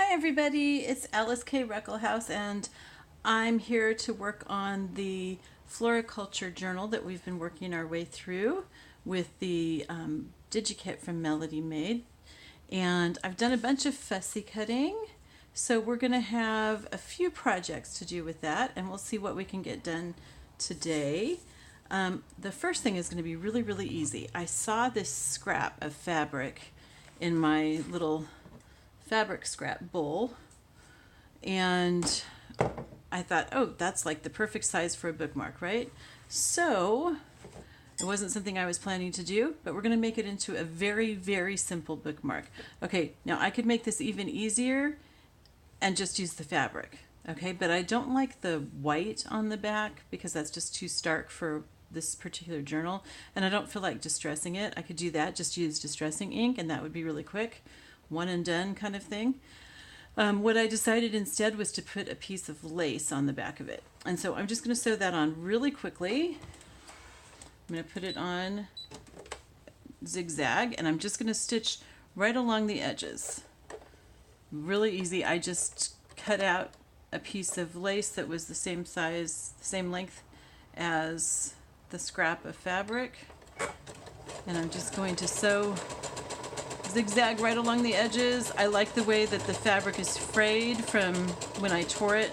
Hi everybody, it's Alyce-Kay Ruckelshaus, and I'm here to work on the Floriculture journal that we've been working our way through with the digikit from MelodiMade. And I've done a bunch of fussy cutting, so we're going to have a few projects to do with that, and we'll see what we can get done today. The first thing is going to be really easy. I saw this scrap of fabric in my little fabric scrap bowl, and I thought, oh, that's like the perfect size for a bookmark, right? So it wasn't something I was planning to do, but we're going to make it into a very simple bookmark. Okay, now I could make this even easier and just use the fabric, okay? But I don't like the white on the back because that's just too stark for this particular journal, and I don't feel like distressing it. I could do that, just use distressing ink, and that would be really quick. One and done kind of thing. What I decided instead was to put a piece of lace on the back of it. And so I'm just going to sew that on really quickly. I'm going to put it on zigzag, and I'm just going to stitch right along the edges. Really easy. I just cut out a piece of lace that was the same size, same length as the scrap of fabric. And I'm just going to sew zigzag right along the edges. I like the way that the fabric is frayed from when I tore it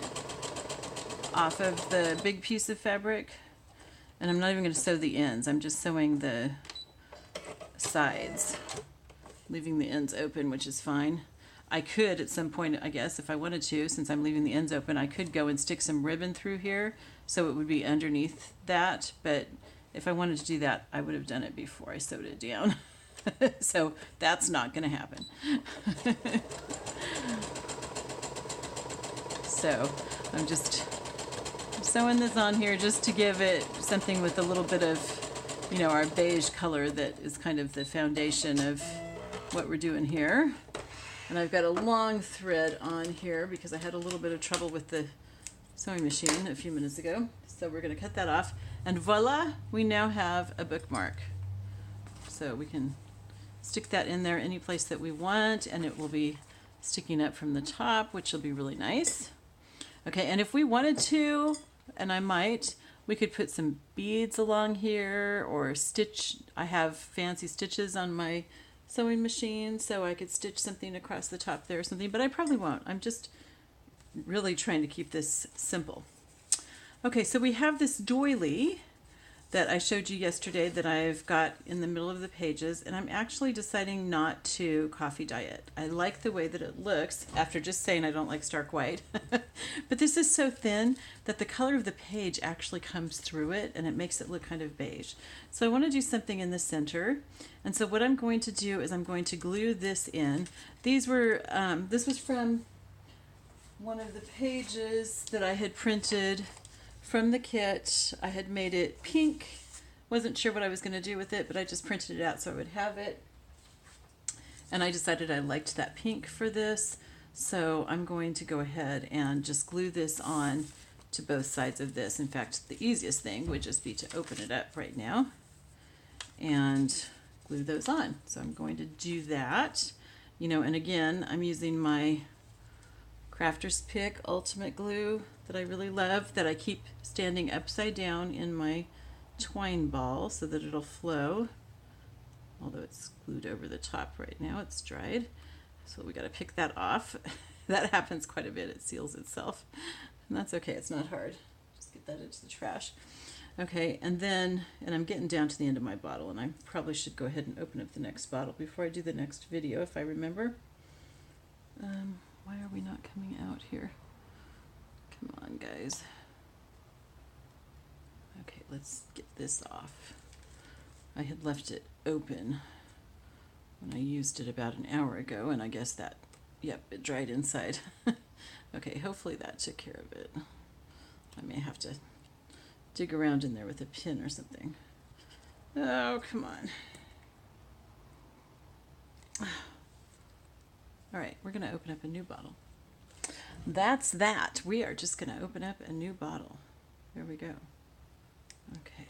off of the big piece of fabric. And I'm not even going to sew the ends. I'm just sewing the sides, leaving the ends open, which is fine. I could at some point, I guess, if I wanted to, since I'm leaving the ends open, I could go and stick some ribbon through here so it would be underneath that. But if I wanted to do that, I would have done it before I sewed it down. So that's not going to happen. So I'm just sewing this on here just to give it something with a little bit of, you know, our beige color that is kind of the foundation of what we're doing here. And I've got a long thread on here because I had a little bit of trouble with the sewing machine a few minutes ago. So we're going to cut that off, and voila, we now have a bookmark. So we can stick that in there any place that we want, and it will be sticking up from the top, which will be really nice. Okay, and if we wanted to, and I might, we could put some beads along here or stitch. I have fancy stitches on my sewing machine, so I could stitch something across the top there or something, but I probably won't. I'm just really trying to keep this simple. Okay, so we have this doily that I showed you yesterday that I've got in the middle of the pages, and I'm actually deciding not to coffee dye it. I like the way that it looks after just saying I don't like stark white. But this is so thin that the color of the page actually comes through it, and it makes it look kind of beige. So I want to do something in the center, and so what I'm going to do is I'm going to glue this in. This was from one of the pages that I had printed from the kit. I had made it pink. Wasn't sure what I was going to do with it, but I just printed it out so I would have it. And I decided I liked that pink for this, so I'm going to go ahead and just glue this on to both sides of this. In fact, the easiest thing would just be to open it up right now and glue those on. So I'm going to do that. You know, and again, I'm using my Crafter's Pick Ultimate Glue that I really love, that I keep standing upside down in my twine ball so that it'll flow. Although it's glued over the top right now, it's dried. So we got to pick that off. That happens quite a bit. It seals itself. And that's okay, it's not hard. Just get that into the trash. Okay, and I'm getting down to the end of my bottle, and I probably should go ahead and open up the next bottle before I do the next video if I remember. Why are we not coming out here? Come on, guys. Okay, let's get this off. I had left it open when I used it about an hour ago, and I guess that, yep, it dried inside. Okay, hopefully that took care of it. I may have to dig around in there with a pin or something. Oh, come on. All right, we're going to open up a new bottle. That's that. We are just going to open up a new bottle. There we go. Okay.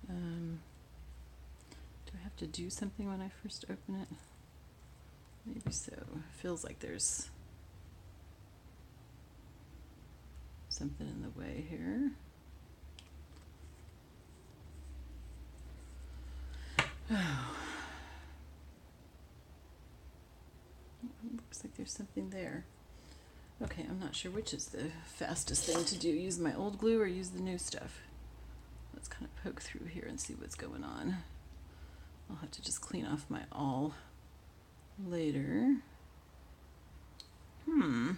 Do I have to do something when I first open it? Maybe so. Feels like there's something in the way here. Oh. Looks like there's something there. Okay, I'm not sure which is the fastest thing to do. Use my old glue or use the new stuff. Let's kind of poke through here and see what's going on. I'll have to just clean off my awl later. There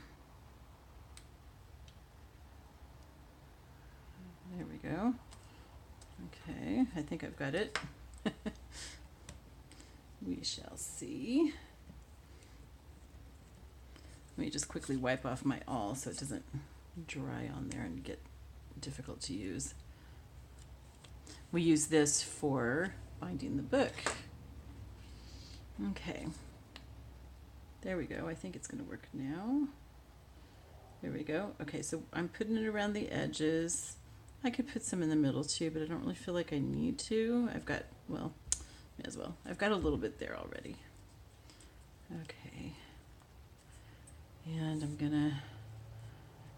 we go. Okay, I think I've got it. We shall see. Let me just quickly wipe off my awl so it doesn't dry on there and get difficult to use. We use this for binding the book. Okay. There we go. I think it's going to work now. There we go. Okay, so I'm putting it around the edges. I could put some in the middle too, but I don't really feel like I need to. I've got, well, may as well. I've got a little bit there already. Okay. And I'm gonna,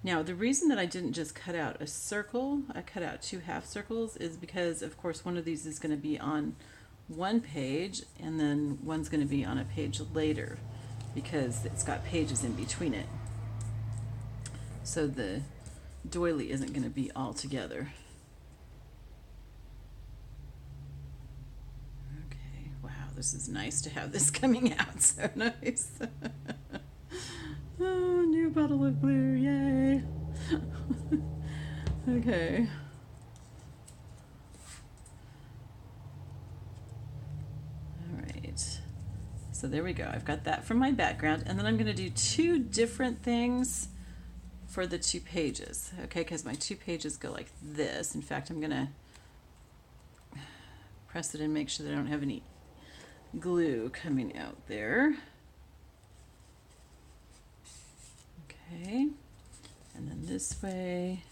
now the reason that I didn't just cut out a circle, I cut out 2 half circles, is because of course one of these is going to be on one page and then one's going to be on a page later because it's got pages in between it. So the doily isn't going to be all together. Okay, wow, this is nice to have this coming out, so nice. Oh, new bottle of glue, yay! Okay. All right. So there we go. I've got that for my background, and then I'm going to do 2 different things for the 2 pages. Okay, because my 2 pages go like this. In fact, I'm going to press it and make sure that I don't have any glue coming out there. Okay, and then this way,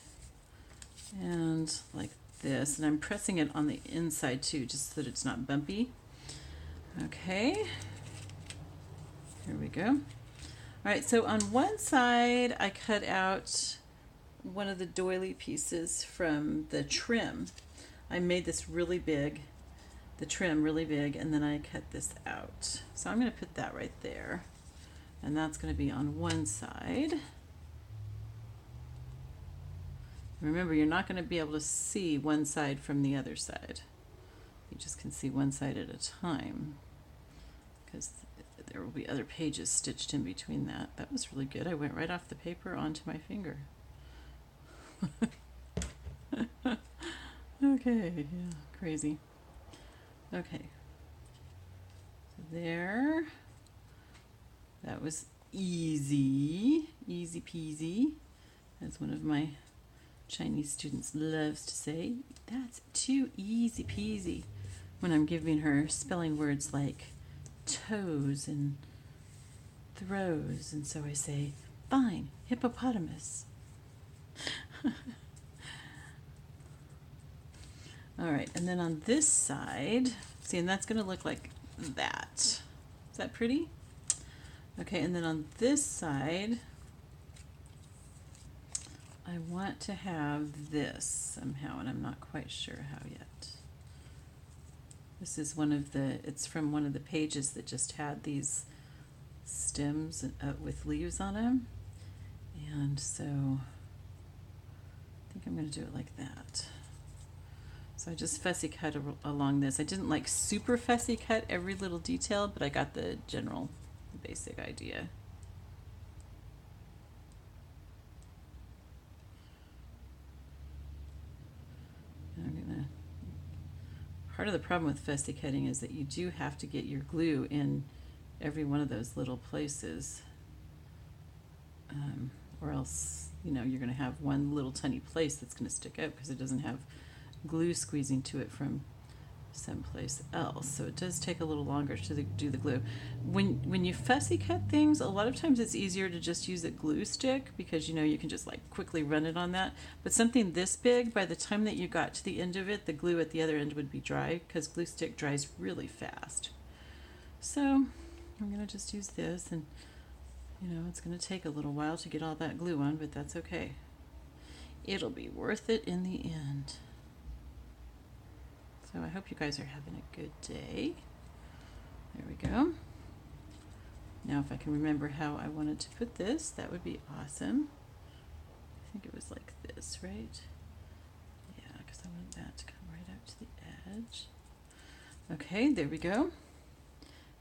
and like this, and I'm pressing it on the inside too, just so that it's not bumpy. Okay, here we go. All right, so on one side, I cut out one of the doily pieces from the trim. I made this really big, the trim really big, and then I cut this out. So I'm going to put that right there. And that's going to be on one side. Remember, you're not going to be able to see one side from the other side. You just can see one side at a time because there will be other pages stitched in between that. That was really good. I went right off the paper onto my finger. Okay, yeah, crazy. Okay, so there. That was easy, easy peasy, as one of my Chinese students loves to say. That's too easy peasy when I'm giving her spelling words like toes and throws, and so I say, fine, hippopotamus. All right, and then on this side, see, and that's going to look like that. Is that pretty? Okay, and then on this side, I want to have this somehow, and I'm not quite sure how yet. This is one of the, it's from one of the pages that just had these stems with leaves on them. And so I think I'm going to do it like that. So I just fussy cut along this. I didn't like super fussy cut every little detail, but I got the general basic idea. Part of the problem with fussy cutting is that you do have to get your glue in every one of those little places, or else, you know, you're going to have one little tiny place that's going to stick out because it doesn't have glue squeezing to it from someplace else. So it does take a little longer to do the glue. When you fussy cut things, a lot of times it's easier to just use a glue stick because, you know, you can just like quickly run it on that. But something this big, by the time that you got to the end of it, the glue at the other end would be dry because glue stick dries really fast. So I'm gonna just use this, and you know, it's gonna take a little while to get all that glue on, but that's okay. It'll be worth it in the end. So I hope you guys are having a good day. There we go. Now if I can remember how I wanted to put this, that would be awesome. I think it was like this, right? Yeah, because I want that to come right up to the edge. Okay, there we go.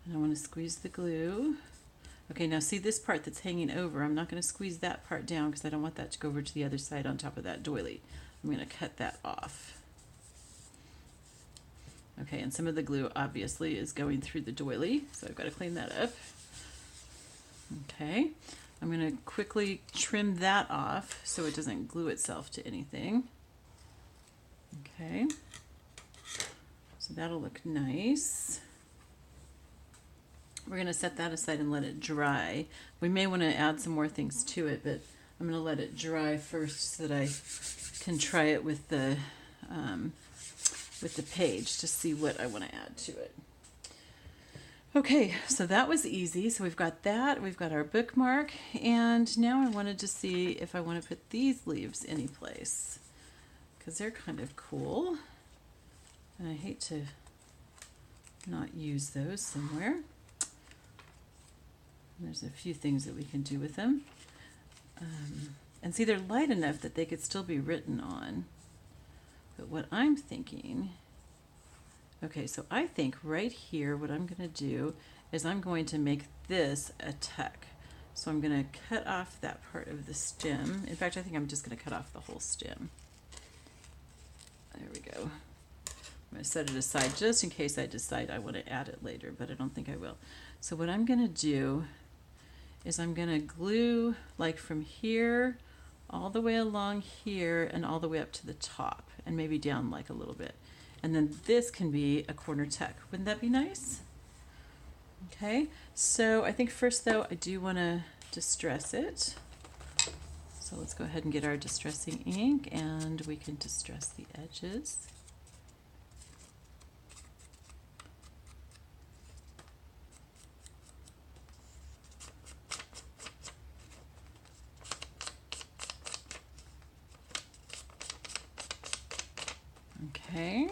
And I want to squeeze the glue. Okay, now see this part that's hanging over, I'm not going to squeeze that part down because I don't want that to go over to the other side on top of that doily. I'm going to cut that off. Okay, and some of the glue obviously is going through the doily, so I've got to clean that up. Okay, I'm going to quickly trim that off so it doesn't glue itself to anything. Okay, so that'll look nice. We're going to set that aside and let it dry. We may want to add some more things to it, but I'm going to let it dry first so that I can try it with the page to see what I want to add to it. Okay, so that was easy. So we've got that, we've got our bookmark, and now I wanted to see if I want to put these leaves any place because they're kind of cool, and I hate to not use those somewhere. There's a few things that we can do with them. And see, they're light enough that they could still be written on. But what I'm thinking, okay, so I think right here what I'm going to do is I'm going to make this a tuck. So I'm going to cut off that part of the stem. In fact, I think I'm just going to cut off the whole stem. There we go. I'm going to set it aside just in case I decide I want to add it later, but I don't think I will. So what I'm going to do is I'm going to glue like from here all the way along here and all the way up to the top and maybe down like a little bit. And then this can be a corner tuck. Wouldn't that be nice? Okay, so I think first though I do want to distress it. So let's go ahead and get our distressing ink and we can distress the edges. Okay.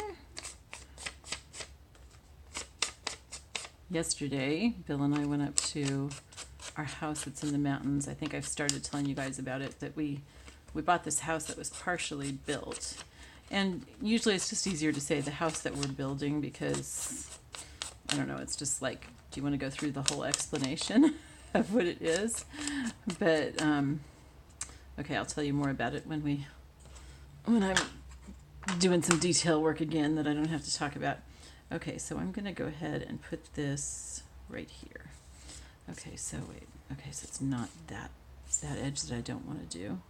Yesterday, Bill and I went up to our house that's in the mountains. I think I've started telling you guys about it, that we bought this house that was partially built. And usually it's just easier to say the house that we're building because, I don't know, it's just like, do you want to go through the whole explanation of what it is? But, okay, I'll tell you more about it when I'm doing some detail work again that I don't have to talk about. Okay, so I'm going to go ahead and put this right here. Okay, so wait. Okay, so it's not that, it's that edge that I don't want to do.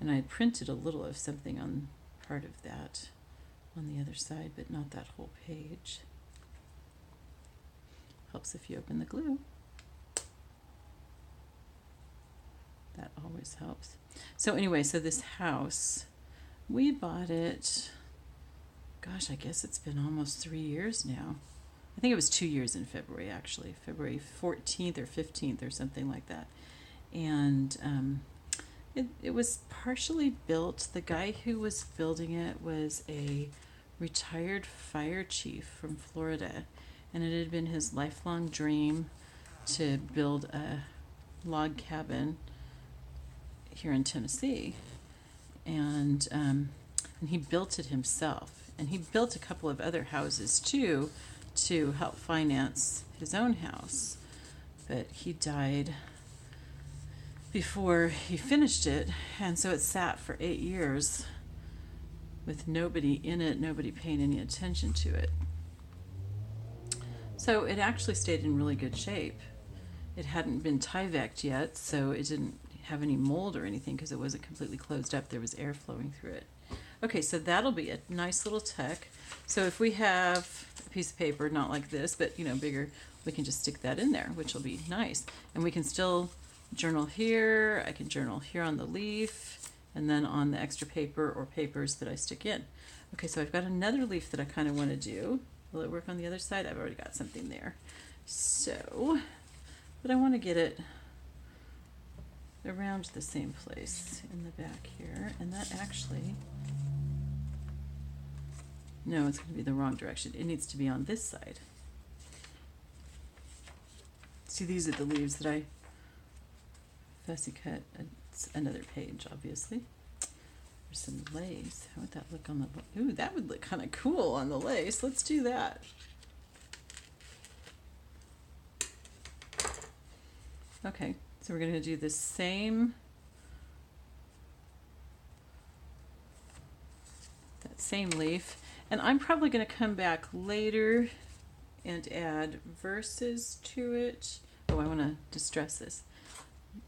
And I printed a little of something on part of that on the other side, but not that whole page. Helps if you open the glue. That always helps. So anyway, so this house, we bought it, gosh, I guess it's been almost 3 years now. I think it was 2 years in February, actually. February 14th or 15th or something like that. And it was partially built. The guy who was building it was a retired fire chief from Florida. And it had been his lifelong dream to build a log cabin here in Tennessee. And he built it himself, and he built a couple of other houses too to help finance his own house, but he died before he finished it, and so it sat for 8 years with nobody in it, nobody paying any attention to it. So it actually stayed in really good shape. It hadn't been Tyvek'd yet, so it didn't have any mold or anything because it wasn't completely closed up. There was air flowing through it. Okay, so that'll be a nice little tuck. So if we have a piece of paper, not like this, but you know, bigger, we can just stick that in there, which will be nice. And we can still journal here. I can journal here on the leaf and then on the extra paper or papers that I stick in. Okay, so I've got another leaf that I kind of want to do. Will it work on the other side? I've already got something there. So but I want to get it around the same place in the back here, and that actually, no, it's going to be the wrong direction. It needs to be on this side. See, these are the leaves that I fussy cut. It's another page, obviously. There's some lace. How would that look on the, ooh, that would look kind of cool on the lace. Let's do that. Okay, so we're going to do the same, that same leaf, and I'm probably going to come back later and add verses to it. Oh, I want to distress this.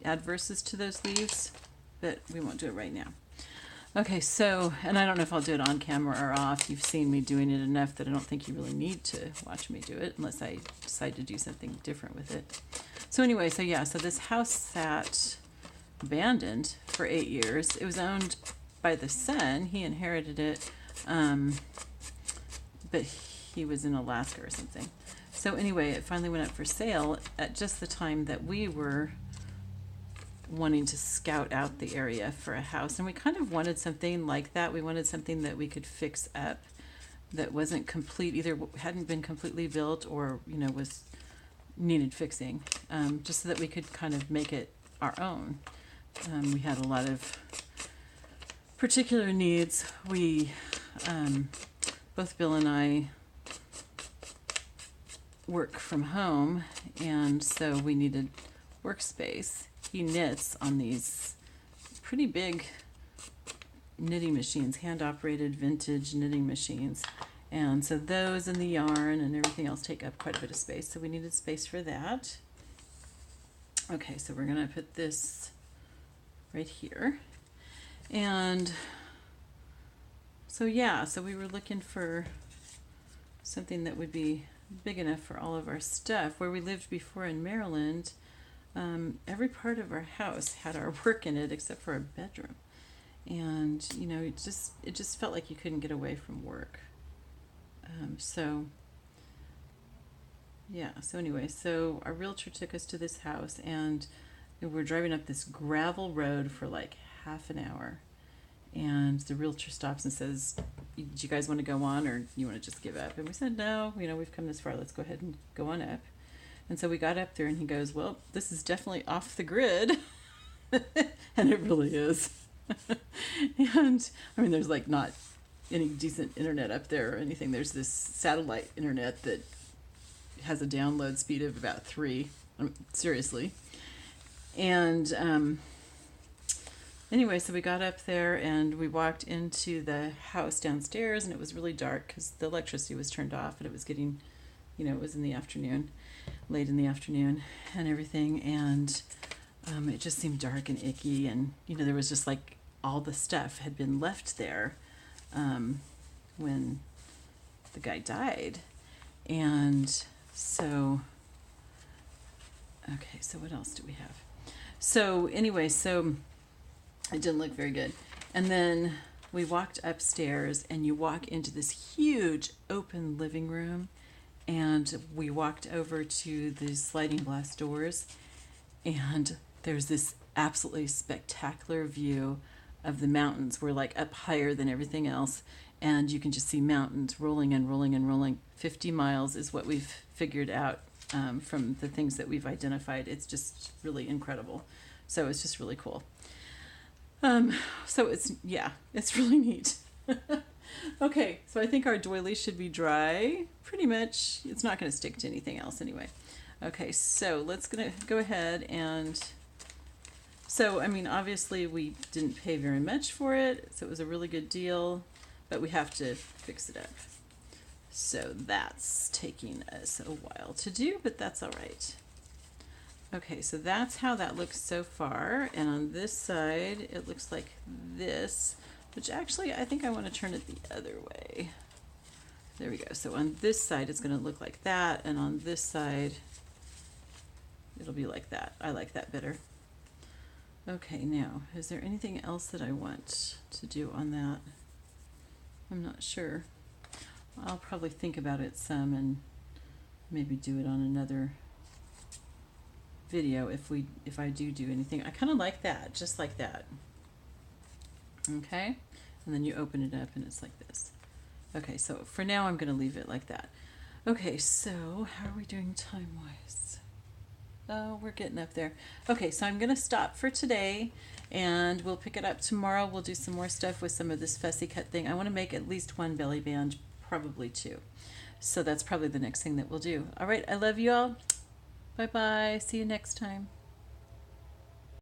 Add verses to those leaves, but we won't do it right now. Okay, so, and I don't know if I'll do it on camera or off. You've seen me doing it enough that I don't think you really need to watch me do it unless I decide to do something different with it. So anyway, so yeah, so this house sat abandoned for 8 years. It was owned by the son. He inherited it, but he was in Alaska or something. So anyway, it finally went up for sale at just the time that we were wanting to scout out the area for a house, and we kind of wanted something like that. We wanted something that we could fix up, that wasn't complete, either hadn't been completely built or, you know, was needed fixing, just so that we could kind of make it our own. We had a lot of particular needs. We, both Bill and I work from home, and so we needed workspace. He knits on these pretty big knitting machines, hand-operated vintage knitting machines. And so those and the yarn and everything else take up quite a bit of space. So we needed space for that. Okay, so we're going to put this right here. And so yeah, so we were looking for something that would be big enough for all of our stuff. Where we lived before in Maryland, every part of our house had our work in it except for our bedroom. And, you know, it just felt like you couldn't get away from work. So yeah, so anyway, so our realtor took us to this house, and we're driving up this gravel road for like half an hour, and the realtor stops and says, "Do you guys want to go on, or you want to just give up?" And we said, "No, you know, we've come this far, let's go ahead and go on up." And so we got up there, and he goes, "Well, this is definitely off the grid." And it really is. And I mean, there's like not any decent internet up there or anything. There's this satellite internet that has a download speed of about 3. Seriously. And anyway, so we got up there and we walked into the house downstairs, and it was really dark because the electricity was turned off, and it was getting, you know, it was in the afternoon, late in the afternoon and everything. And it just seemed dark and icky, and, you know, there was just like all the stuff had been left there when the guy died. And so, okay, so what else do we have? So anyway, so it didn't look very good. And then we walked upstairs, and you walk into this huge open living room, and we walked over to the sliding glass doors, and there's this absolutely spectacular view of the mountains. We're like up higher than everything else, and you can just see mountains rolling and rolling and rolling. 50 miles is what we've figured out from the things that we've identified. It's just really incredible. So it's just really cool. So it's, yeah, it's really neat. Okay, so I think our doily should be dry. Pretty much, it's not going to stick to anything else anyway. Okay, so let's go ahead and, so I mean, obviously we didn't pay very much for it, so it was a really good deal, but we have to fix it up. So that's taking us a while to do, but that's all right. Okay, so that's how that looks so far, and on this side it looks like this, which actually I think I want to turn it the other way. There we go. So on this side it's going to look like that, and on this side it'll be like that. I like that better. Okay, now, is there anything else that I want to do on that? I'm not sure. I'll probably think about it some and maybe do it on another video if I do anything. I kind of like that, just like that. Okay, and then you open it up and it's like this. Okay, so for now I'm going to leave it like that. Okay, so how are we doing time-wise? Oh, we're getting up there. Okay, so I'm going to stop for today, and we'll pick it up tomorrow. We'll do some more stuff with some of this fussy cut thing. I want to make at least one belly band, probably two. So that's probably the next thing that we'll do. All right, I love you all. Bye-bye. See you next time.